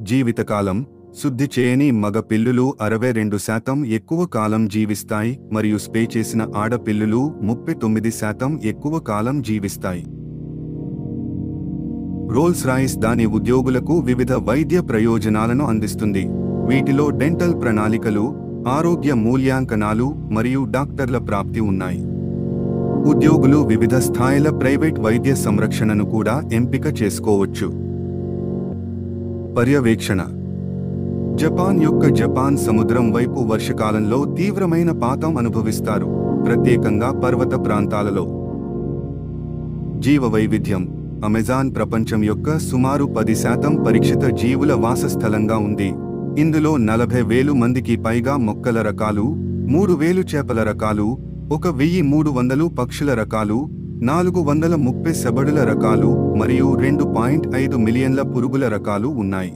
జీవితకాలం: శుద్ధి చేయని మగ పిల్లులు 62% ఎక్కువ కాలం జీవిస్తాయి మరియు స్ప్రే చేసిన ఆడ పిల్లులు 39% ఎక్కువ కాలం జీవిస్తాయి. రోల్స్ రాయిస్ దాని ఉద్యోగులకు వివిధ వైద్య ప్రయోజనాలను అందిస్తుంది. వీటిలో డెంటల్ ప్రణాళికలు, ఆరోగ్య మూల్యాంకనాలు మరియు డాక్టర్ల ప్రాప్తి ఉన్నాయి. ఉద్యోగులు వివిధ స్థాయిల ప్రైవేట్ వైద్య సంరక్షణను కూడా ఎంపిక చేసుకోవచ్చు. పర్యవేక్షణ: జపాన్ యొక్క జపాన్ సముద్రం వైపు వర్షకాలంలో తీవ్రమైన పాతం అనుభవిస్తారు, ప్రత్యేకంగా పర్వత ప్రాంతాలలో. జీవవైవిధ్యం: అమెజాన్ ప్రపంచం యొక్క సుమారు 10% పరీక్షిత జీవుల వాసస్థలంగా ఉంది. ఇందులో 40,000 మందికి పైగా మొక్కల రకాలు, 3,000 చేపల రకాలు, 1,300 పక్షుల రకాలు, 430 సెబడుల రకాలు మరియు 2.5 మిలియన్ల పురుగుల రకాలు ఉన్నాయి.